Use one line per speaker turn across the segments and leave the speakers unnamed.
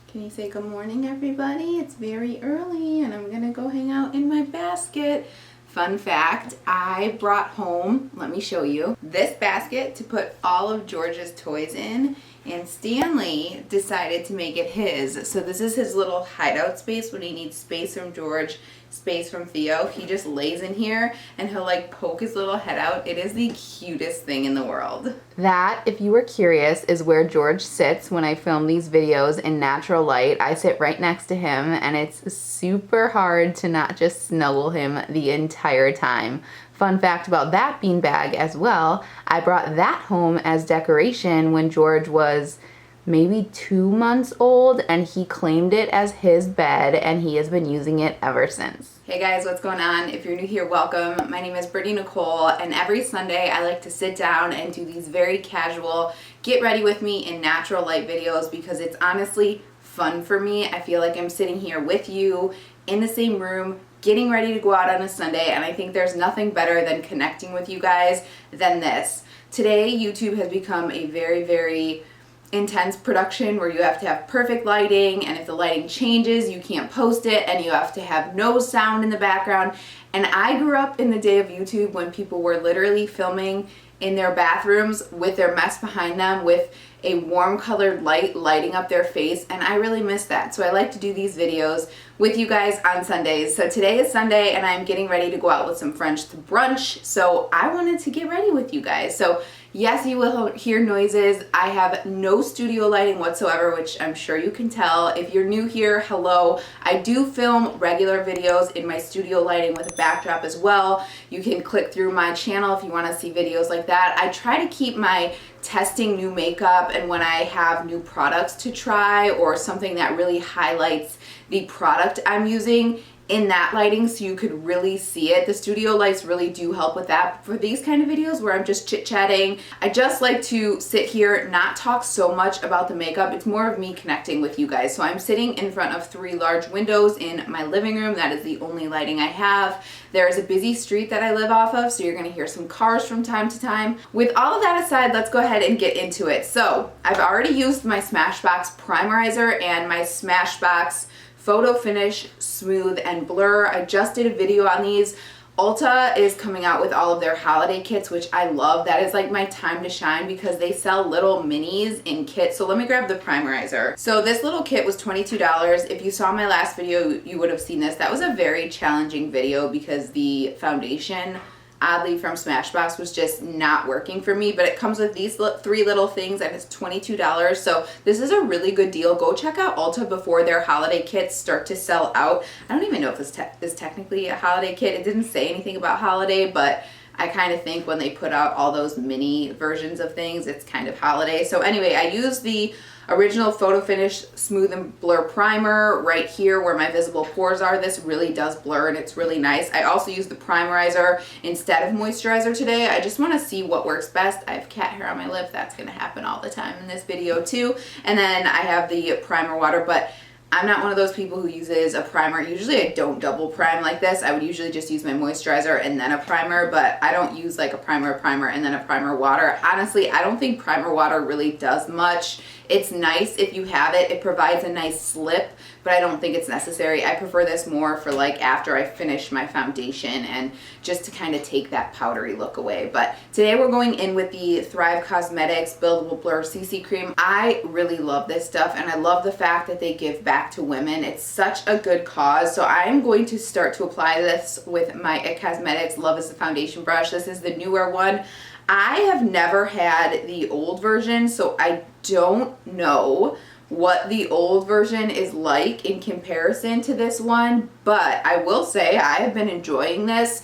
Can you say good morning, everybody? It's very early and I'm gonna go hang out in my basket. Fun fact, I brought home, let me show you, this basket to put all of George's toys in, and Stanley decided to make it his. So this is his little hideout space when he needs space from George, space from Theo. He just lays in here and he'll like poke his little head out. It is the cutest thing in the world. That, if you were curious, is where George sits when I film these videos in natural light. I sit right next to him and it's super hard to not just snuggle him the entire time. Fun fact about that beanbag as well, I brought that home as decoration when George was maybe 2 months old, and he claimed it as his bed and he has been using it ever since. Hey guys, what's going on? If you're new here, welcome. My name is BrittanyNichole, and every Sunday I like to sit down and do these very casual, get ready with me in natural light videos because it's honestly fun for me. I feel like I'm sitting here with you in the same room, getting ready to go out on a Sunday, and I think there's nothing better than connecting with you guys than this. Today, YouTube has become a very intense production where you have to have perfect lighting, and if the lighting changes, you can't post it, and you have to have no sound in the background. And I grew up in the day of YouTube when people were literally filming in their bathrooms with their mess behind them with a warm colored light lighting up their face, and I really miss that. So I like to do these videos with you guys on Sundays. So today is Sunday and I'm getting ready to go out with some friends to brunch, so I wanted to get ready with you guys. So yes, you will hear noises. I have no studio lighting whatsoever, which I'm sure you can tell. If you're new here, hello. I do film regular videos in my studio lighting with a backdrop as well. You can click through my channel if you want to see videos like that. I try to keep my testing new makeup and when I have new products to try or something that really highlights the product I'm using in that lighting so you could really see it. The studio lights really do help with that. For these kind of videos where I'm just chit-chatting, I just like to sit here, not talk so much about the makeup. It's more of me connecting with you guys. So I'm sitting in front of 3 large windows in my living room. That is the only lighting I have. There is a busy street that I live off of, so you're gonna hear some cars from time to time. With all of that aside, let's go ahead and get into it. So I've already used my Smashbox primerizer and my Smashbox Photo Finish Smooth and Blur. I just did a video on these. Ulta is coming out with all of their holiday kits, which I love. That is like my time to shine because they sell little minis in kits. So let me grab the primerizer. So this little kit was $22. If you saw my last video, you would have seen this. That was a very challenging video because the foundation, oddly from Smashbox, was just not working for me, but it comes with these 3 little things and it's $22. So this is a really good deal. Go check out Ulta before their holiday kits start to sell out. I don't even know if this is technically a holiday kit. It didn't say anything about holiday, but I kind of think when they put out all those mini versions of things, it's kind of holiday. So anyway, I used the original Photo Finish Smooth and Blur Primer right here where my visible pores are. This really does blur and it's really nice. I also used the primerizer instead of moisturizer today. I just want to see what works best. I have cat hair on my lip. That's going to happen all the time in this video too. And then I have the primer water, but I'm not one of those people who uses a primer. Usually I don't double prime like this. I would usually just use my moisturizer and then a primer, but I don't use like a primer, and then a primer water. Honestly, I don't think primer water really does much. It's nice if you have it. It provides a nice slip, but I don't think it's necessary. I prefer this more for like after I finish my foundation and just to kind of take that powdery look away. But today we're going in with the Thrive Causemetics Buildable Blur CC Cream. I really love this stuff and I love the fact that they give back to women. It's such a good cause. So I'm going to start to apply this with my Causemetics Love is the Foundation brush. This is the newer one. I have never had the old version, so I don't know what the old version is like in comparison to this one, but I will say I have been enjoying this.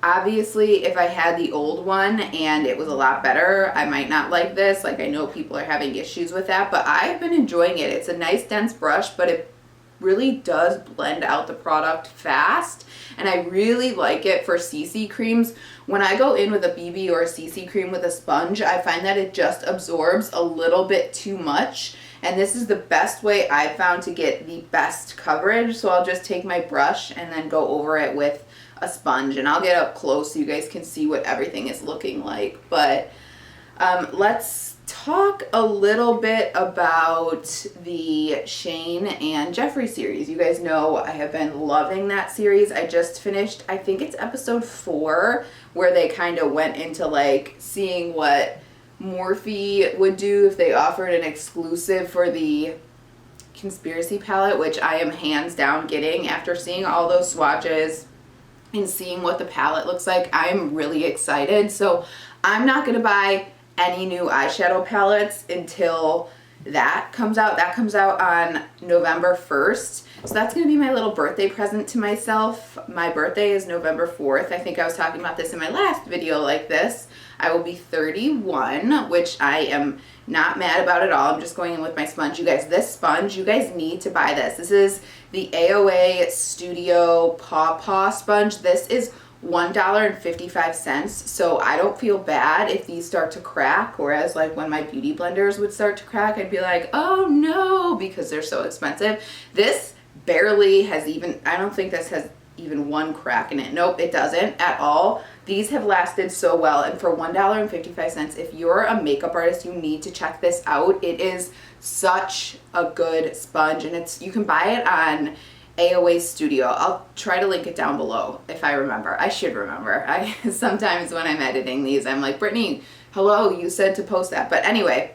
Obviously, if I had the old one and it was a lot better, I might not like this. Like, I know people are having issues with that, but I've been enjoying it. It's a nice dense brush, but it really does blend out the product fast, and I really like it for CC creams. When I go in with a BB or a CC cream with a sponge, I find that it just absorbs a little bit too much, and this is the best way I've found to get the best coverage. So I'll just take my brush and then go over it with a sponge, and I'll get up close so you guys can see what everything is looking like. But let's talk a little bit about the Shane and Jeffree series. You guys know I have been loving that series. I just finished, I think it's episode 4, where they kind of went into like seeing what Morphe would do if they offered an exclusive for the Conspiracy palette, which I am hands down getting after seeing all those swatches and seeing what the palette looks like. I'm really excited. So I'm not going to buy any new eyeshadow palettes until that comes out. That comes out on November 1st. So that's going to be my little birthday present to myself. My birthday is November 4th. I think I was talking about this in my last video like this. I will be 31, which I am not mad about at all. I'm just going in with my sponge. You guys, this sponge, you guys need to buy this. This is the AOA Studio Paw Paw sponge. This is $1.55, so I don't feel bad if these start to crack, whereas like when my beauty blenders would start to crack, I'd be like, oh no, because they're so expensive. This barely has even, I don't think this has even one crack in it. Nope, it doesn't at all. These have lasted so well, and for $1.55, if you're a makeup artist, you need to check this out. It is such a good sponge, and it's, you can buy it on AOA Studio. I'll try to link it down below if I remember. I should remember. I sometimes when I'm editing these, I'm like, Brittany, hello, you said to post that. But anyway,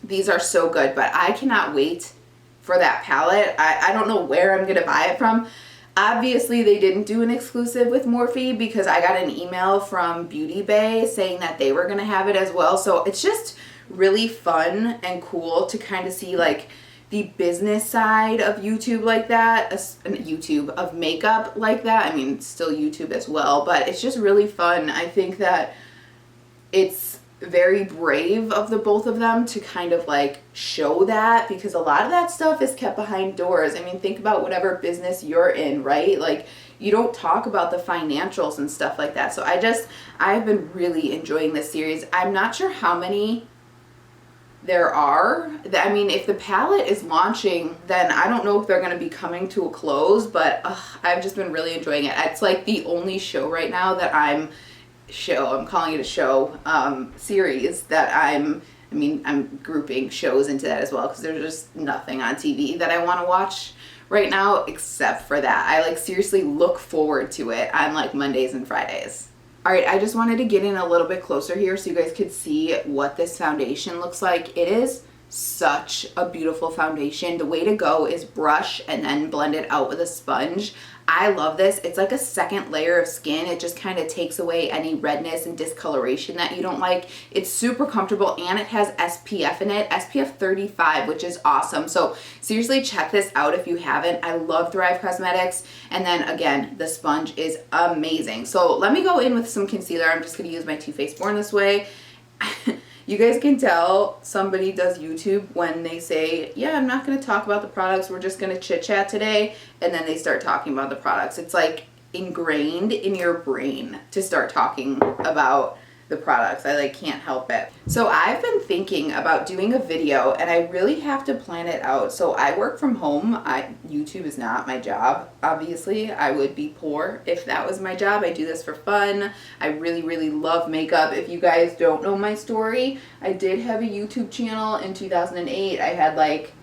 these are so good, but I cannot wait for that palette. I don't know where I'm gonna buy it from. Obviously, they didn't do an exclusive with Morphe because I got an email from Beauty Bay saying that they were gonna have it as well. So it's just really fun and cool to kind of see like the business side of YouTube like that, YouTube of makeup like that. I mean, it's still YouTube as well, but it's just really fun. I think that it's very brave of the both of them to kind of like show that, because a lot of that stuff is kept behind doors. I mean, think about whatever business you're in, right? Like, you don't talk about the financials and stuff like that. So I've been really enjoying this series. I'm not sure how many there are. I mean, if the palette is launching, then I don't know if they're going to be coming to a close, but I've just been really enjoying it. It's like the only show right now that I'm calling it a show, series that I'm grouping shows into that as well, because there's just nothing on TV that I want to watch right now except for that. I like seriously look forward to it on like Mondays and Fridays. All right, I just wanted to get in a little bit closer here so you guys could see what this foundation looks like. It is such a beautiful foundation. The way to go is brush and then blend it out with a sponge. I love this. It's like a second layer of skin. It just kind of takes away any redness and discoloration that you don't like. It's super comfortable, and it has SPF in it, SPF 35, which is awesome. So seriously, check this out if you haven't. I love Thrive Causemetics. And then again, the sponge is amazing. So let me go in with some concealer. I'm just going to use my Too Faced Born This Way. You guys can tell somebody does YouTube when they say, yeah, I'm not going to talk about the products. We're just going to chit chat today. And then they start talking about the products. It's like ingrained in your brain to start talking about the products. I like can't help it. So I've been thinking about doing a video, and I really have to plan it out. So I work from home. YouTube is not my job. Obviously, I would be poor if that was my job. I do this for fun. I really, really love makeup. If you guys don't know my story, I did have a YouTube channel in 2008. I had like,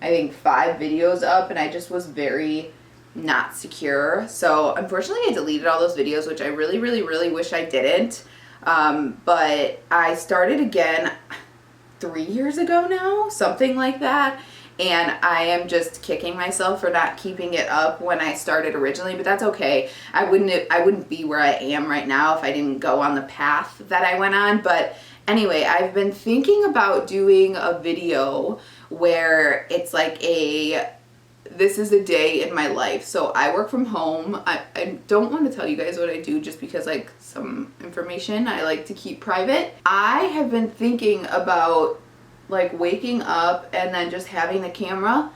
I think 5 videos up, and I just was very not secure. So unfortunately, I deleted all those videos, which I really, really, really wish I didn't. But I started again 3 years ago now, something like that. And I am just kicking myself for not keeping it up when I started originally, but that's okay. I wouldn't be where I am right now if I didn't go on the path that I went on. But anyway, I've been thinking about doing a video where it's like this is a day in my life. So I work from home. I don't want to tell you guys what I do just because like some information I like to keep private. I have been thinking about like waking up and then just having the camera.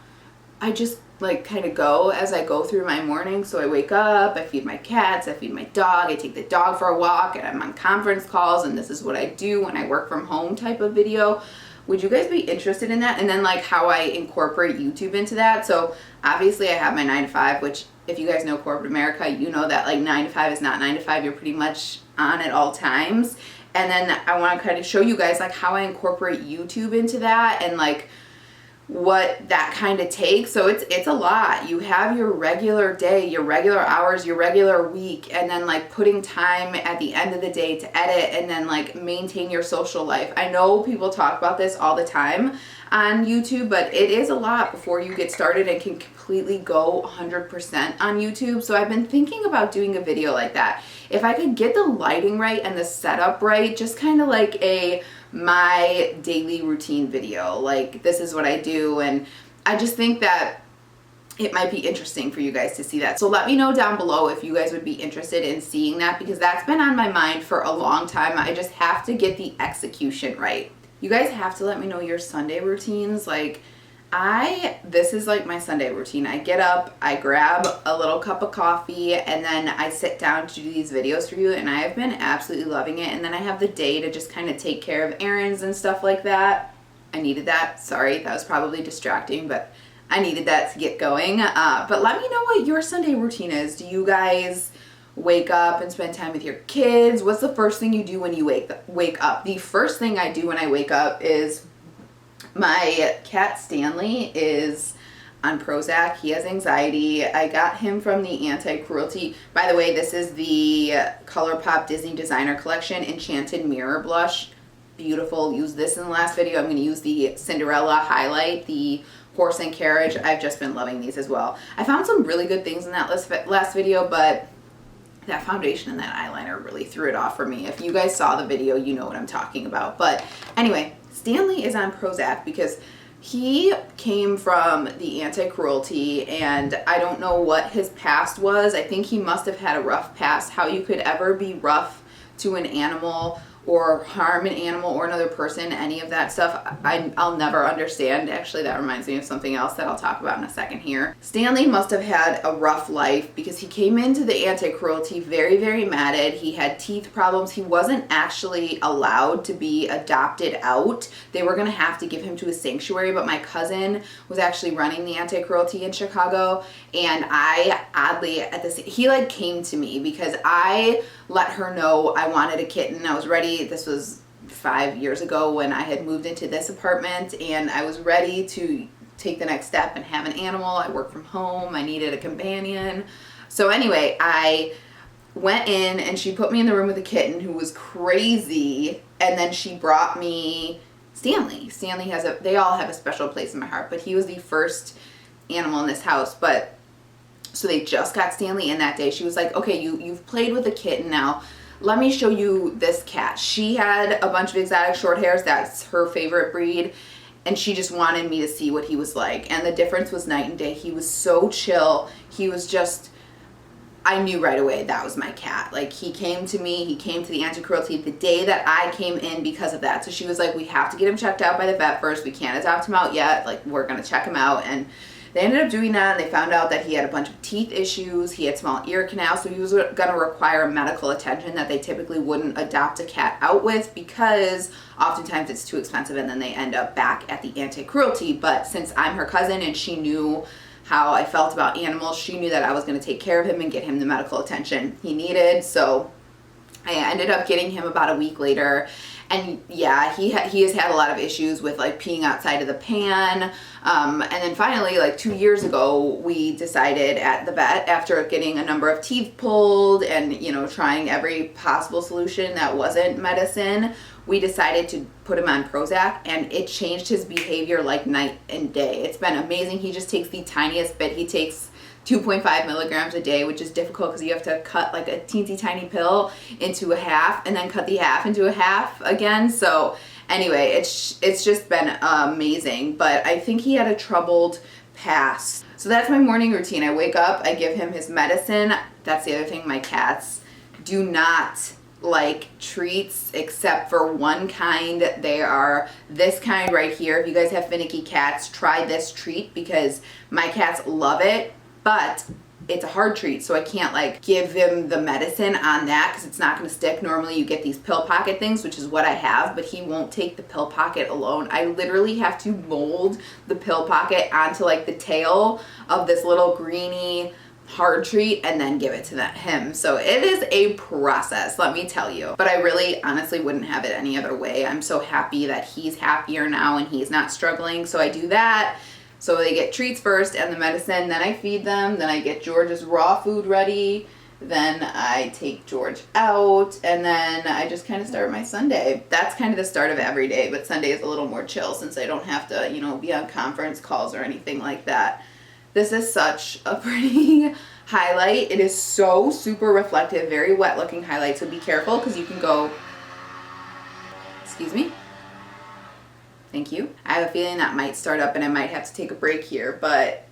I just like kind of go as I go through my morning. So I wake up, I feed my cats, I feed my dog, I take the dog for a walk, and I'm on conference calls, and this is what I do when I work from home type of video. Would you guys be interested in that? And then like how I incorporate YouTube into that. So obviously I have my 9 to 5, which if you guys know corporate America, you know that like 9 to 5 is not 9 to 5. You're pretty much on at all times. And then I want to kind of show you guys like how I incorporate YouTube into that and like what that kind of takes. So it's a lot. You have your regular day, your regular hours, your regular week, and then like putting time at the end of the day to edit and then like maintain your social life. I know people talk about this all the time on YouTube, but it is a lot before you get started and can completely go 100% on YouTube. So I've been thinking about doing a video like that. If I could get the lighting right and the setup right, just kind of like my daily routine video, like this is what I do, and I just think that it might be interesting for you guys to see that. So let me know down below if you guys would be interested in seeing that, because that's been on my mind for a long time. I just have to get the execution right. You guys have to let me know your Sunday routines. Like this is like my Sunday routine. I get up, I grab a little cup of coffee, and then I sit down to do these videos for you, and I have been absolutely loving it. And then I have the day to just kind of take care of errands and stuff like that. I needed that. Sorry, that was probably distracting, but I needed that to get going. But let me know what your Sunday routine is. Do you guys wake up and spend time with your kids? What's the first thing you do when you wake up? The first thing I do when I wake up is my cat Stanley is on Prozac. He has anxiety. I got him from the Anti-Cruelty. By the way, this is the Colourpop Disney Designer Collection Enchanted Mirror Blush. Beautiful. Used this in the last video. I'm going to use the Cinderella highlight, the Horse and Carriage. I've just been loving these as well. I found some really good things in that last video, but that foundation and that eyeliner really threw it off for me. If you guys saw the video, you know what I'm talking about. But anyway, Stanley is on Prozac because he came from the Anti-Cruelty, and I don't know what his past was. I think he must have had a rough past. How you could ever be rough to an animal or harm an animal or another person, any of that stuff, I'll never understand. Actually, that reminds me of something else that I'll talk about in a second here. Stanley must have had a rough life because he came into the Anti-Cruelty very, very matted. He had teeth problems. He wasn't actually allowed to be adopted out. They were gonna have to give him to a sanctuary, but my cousin was actually running the Anti-Cruelty in Chicago, and I oddly, he like came to me because I let her know I wanted a kitten. I was ready. This was 5 years ago when I had moved into this apartment, and I was ready to take the next step and have an animal. I work from home. I needed a companion. So anyway, I went in and she put me in the room with a kitten who was crazy, and then she brought me Stanley. Stanley they all have a special place in my heart, but he was the first animal in this house. But so they just got Stanley in that day. She was like, okay, you've played with a kitten now. Let me show you this cat. She had a bunch of exotic short hairs. That's her favorite breed. And she just wanted me to see what he was like. And the difference was night and day. He was so chill. He was just, I knew right away that was my cat. Like, he came to me, he came to the Anti-Cruelty the day that I came in because of that. So she was like, we have to get him checked out by the vet first. We can't adopt him out yet. Like, we're going to check him out. And they ended up doing that, and they found out that he had a bunch of teeth issues. He had small ear canals, so he was going to require medical attention that they typically wouldn't adopt a cat out with because oftentimes it's too expensive, and then they end up back at the Anti-Cruelty. But since I'm her cousin and she knew how I felt about animals, she knew that I was going to take care of him and get him the medical attention he needed. So I ended up getting him about a week later. And yeah, he has had a lot of issues with like peeing outside of the pan. And then finally, like 2 years ago, we decided at the vet, after getting a number of teeth pulled and, you know, trying every possible solution that wasn't medicine, we decided to put him on Prozac, and it changed his behavior like night and day. It's been amazing. He just takes the tiniest bit. He takes 2.5 milligrams a day, which is difficult because you have to cut like a teensy tiny pill into a half and then cut the half into a half again. So anyway, it's just been amazing. But I think he had a troubled past. So that's my morning routine. I wake up, I give him his medicine. That's the other thing. My cats do not like treats except for one kind. They are this kind right here. If you guys have finicky cats, try this treat because my cats love it. But it's a hard treat, so I can't like give him the medicine on that because it's not going to stick. Normally you get these pill pocket things, which is what I have, but he won't take the pill pocket alone. I literally have to mold the pill pocket onto like the tail of this little greeny hard treat and then give it to him. So it is a process, let me tell you. But I really honestly wouldn't have it any other way. I'm so happy that he's happier now and he's not struggling. So I do that. So they get treats first and the medicine, then I feed them, then I get George's raw food ready, then I take George out, and then I just kind of start my Sunday. That's kind of the start of every day, but Sunday is a little more chill since I don't have to, you know, be on conference calls or anything like that. This is such a pretty highlight. It is so super reflective, very wet looking highlight, so be careful because you can go, excuse me? Thank you. I have a feeling that might start up and I might have to take a break here, but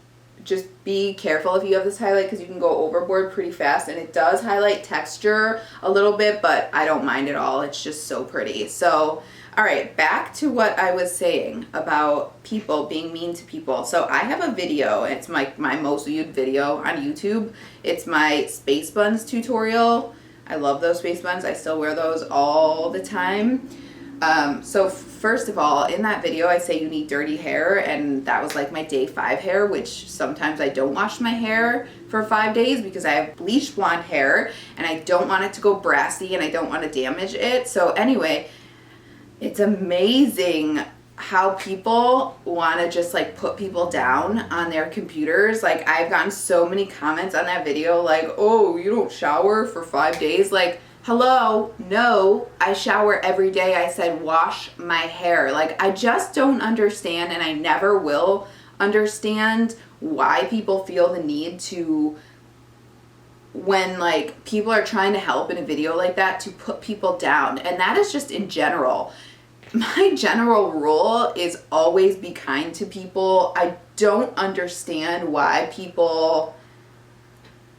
just be careful if you have this highlight because you can go overboard pretty fast, and it does highlight texture a little bit, but I don't mind at all. It's just so pretty. So, all right, back to what I was saying about people being mean to people. So I have a video. It's my most viewed video on YouTube. It's my Space Buns tutorial. I love those Space Buns. I still wear those all the time. So first of all, in that video, I say you need dirty hair, and that was like my day 5 hair, which sometimes I don't wash my hair for 5 days because I have bleached blonde hair and I don't want it to go brassy and I don't want to damage it. So anyway, it's amazing how people want to just like put people down on their computers. Like I've gotten so many comments on that video like, oh, you don't shower for 5 days. Like, hello, no, I shower every day. I said wash my hair. Like I just don't understand, and I never will understand why people feel the need to, when like people are trying to help in a video like that, to put people down. And that is just in general. My general rule is always be kind to people. I don't understand why people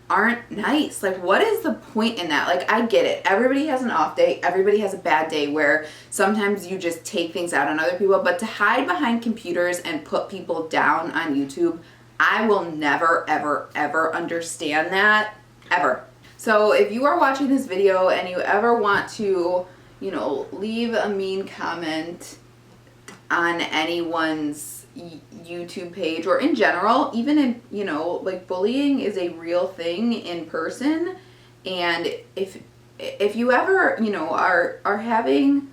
aren't nice. Like, what is the point in that? Like, I get it. Everybody has an off day. Everybody has a bad day where sometimes you just take things out on other people. But to hide behind computers and put people down on YouTube, I will never, ever, ever understand that. Ever. So if you are watching this video and you ever want to, you know, leave a mean comment on anyone's YouTube page or in general, even in, you know, like bullying is a real thing in person. And if you ever, you know, are having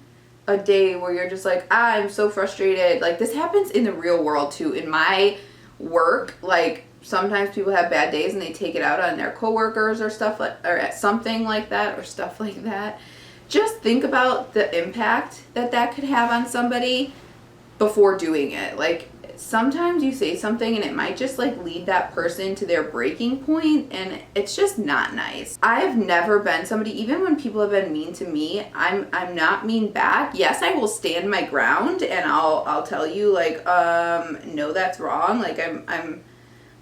a day where you're just like, I'm so frustrated, like this happens in the real world too. In my work, like sometimes people have bad days and they take it out on their coworkers or stuff like, or something like that, or stuff like that. Just think about the impact that could have on somebody before doing it. Like sometimes you say something and it might just like lead that person to their breaking point, and it's just not nice. I've never been somebody, even when people have been mean to me, I'm not mean back. Yes, I will stand my ground and I'll tell you like, no, that's wrong. Like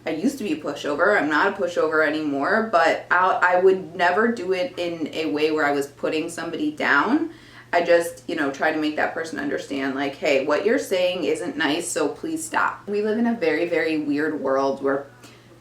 I used to be a pushover. I'm not a pushover anymore, but I would never do it in a way where I was putting somebody down. I just, you know, try to make that person understand like, hey, what you're saying isn't nice, so please stop. We live in a very, very weird world where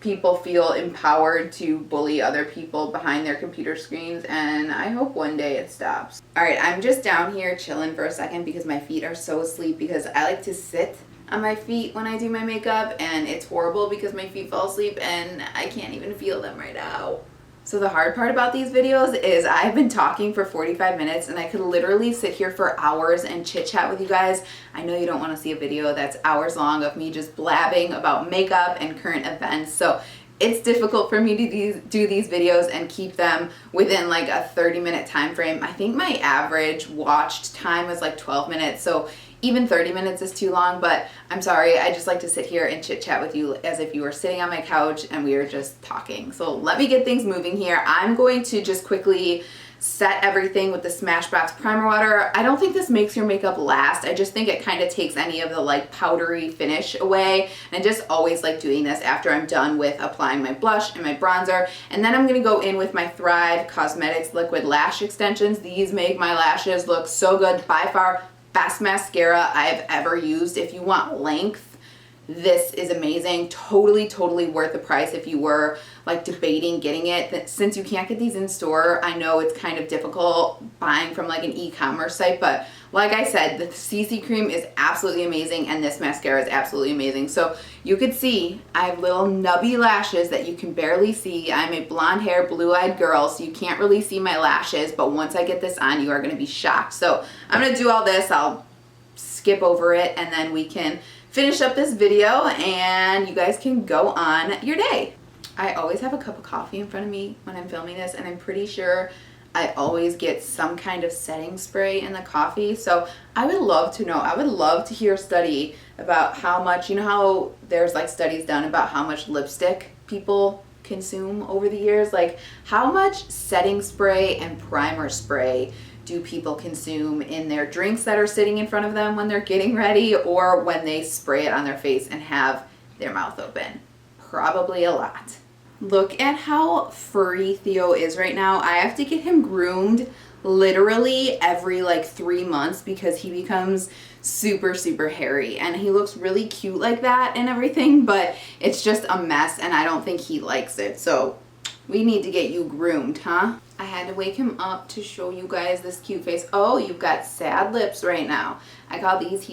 people feel empowered to bully other people behind their computer screens, and I hope one day it stops. All right, I'm just down here chilling for a second because my feet are so asleep, because I like to sit on my feet when I do my makeup, and it's horrible because my feet fall asleep and I can't even feel them right now. So the hard part about these videos is I've been talking for 45 minutes and I could literally sit here for hours and chit chat with you guys. I know you don't want to see a video that's hours long of me just blabbing about makeup and current events. So it's difficult for me to do these videos and keep them within like a 30-minute time frame. I think my average watched time was like 12 minutes. So even 30 minutes is too long, but I'm sorry, I just like to sit here and chit chat with you as if you were sitting on my couch and we were just talking. So let me get things moving here. I'm going to just quickly set everything with the Smashbox primer water. I don't think this makes your makeup last. I just think it kind of takes any of the like powdery finish away. And I just always like doing this after I'm done with applying my blush and my bronzer. And then I'm gonna go in with my Thrive Causemetics liquid lash extensions. These make my lashes look so good. By far, best mascara I've ever used. If you want length, This is amazing. Totally worth the price if you were like debating getting it. Since you can't get these in store, I know it's kind of difficult buying from like an e-commerce site, but like I said, the CC cream is absolutely amazing and this mascara is absolutely amazing. So you could see I have little nubby lashes that you can barely see. I'm a blonde hair, blue-eyed girl, so you can't really see my lashes, but once I get this on, you are gonna be shocked. So I'm gonna do all this. I'll skip over it and then we can finish up this video and you guys can go on your day. I always have a cup of coffee in front of me when I'm filming this, and I'm pretty sure I always get some kind of setting spray in the coffee. So I would love to know, I would love to hear a study about how much, you know how there's like studies done about how much lipstick people consume over the years, like how much setting spray and primer spray do people consume in their drinks that are sitting in front of them when they're getting ready, or when they spray it on their face and have their mouth open? Probably a lot. Look at how furry Theo is right now. I have to get him groomed literally every like 3 months because he becomes super hairy, and he looks really cute like that and everything, but it's just a mess and I don't think he likes it. So we need to get you groomed, huh? I had to wake him up to show you guys this cute face. Oh, you've got sad lips right now. I call these,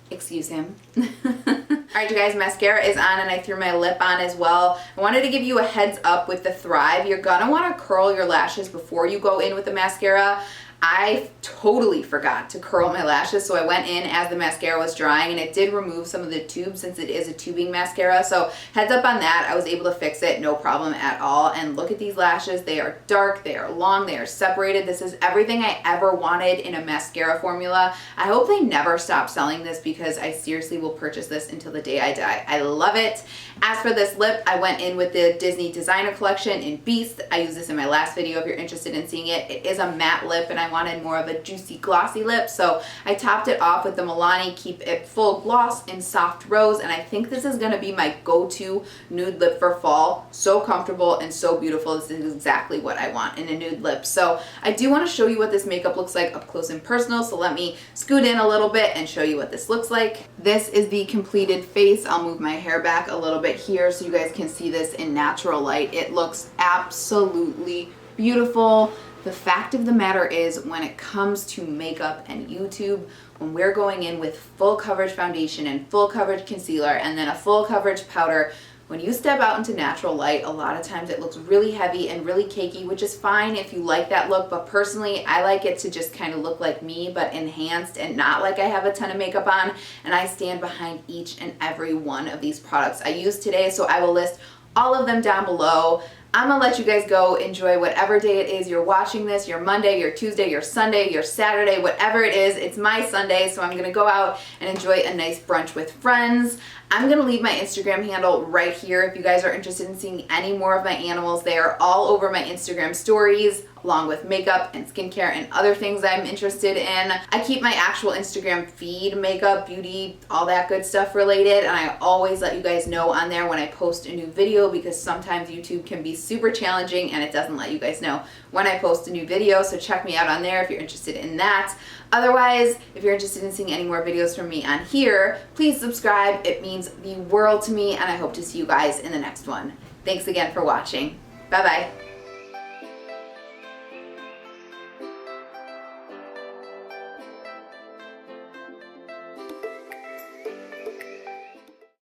excuse him. Alright you guys, mascara is on and I threw my lip on as well. I wanted to give you a heads up with the Thrive. You're gonna want to curl your lashes before you go in with the mascara. I totally forgot to curl my lashes, so I went in as the mascara was drying and it did remove some of the tubes since it is a tubing mascara. So heads up on that. I was able to fix it, no problem at all. And look at these lashes. They are dark, they are long, they are separated. This is everything I ever wanted in a mascara formula. I hope they never stop selling this because I seriously will purchase this until the day I die. I love it. As for this lip, I went in with the Disney Designer Collection in Beast. I used this in my last video if you're interested in seeing it. It is a matte lip and I wanted more of a juicy glossy lip, so I topped it off with the Milani Keep It Full Gloss in Soft Rose, and I think this is going to be my go-to nude lip for fall. So comfortable and so beautiful. This is exactly what I want in a nude lip. So I do want to show you what this makeup looks like up close and personal, so let me scoot in a little bit and show you what this looks like. This is the completed face. I'll move my hair back a little bit here so you guys can see this in natural light. It looks absolutely beautiful. The fact of the matter is, when it comes to makeup and YouTube, when we're going in with full coverage foundation and full coverage concealer and then a full coverage powder, when you step out into natural light, a lot of times it looks really heavy and really cakey, which is fine if you like that look, but personally I like it to just kind of look like me but enhanced and not like I have a ton of makeup on, and I stand behind each and every one of these products I use today, so I will list all of them down below. I'm gonna let you guys go enjoy whatever day it is you're watching this, your Monday, your Tuesday, your Sunday, your Saturday, whatever it is. It's my Sunday, so I'm gonna go out and enjoy a nice brunch with friends. I'm gonna leave my Instagram handle right here if you guys are interested in seeing any more of my animals. They are all over my Instagram stories, along with makeup and skincare and other things I'm interested in. I keep my actual Instagram feed, makeup, beauty, all that good stuff related, and I always let you guys know on there when I post a new video, because sometimes YouTube can be super challenging and it doesn't let you guys know when I post a new video, so check me out on there if you're interested in that. Otherwise, if you're interested in seeing any more videos from me on here, please subscribe. It means the world to me, and I hope to see you guys in the next one. Thanks again for watching. Bye-bye.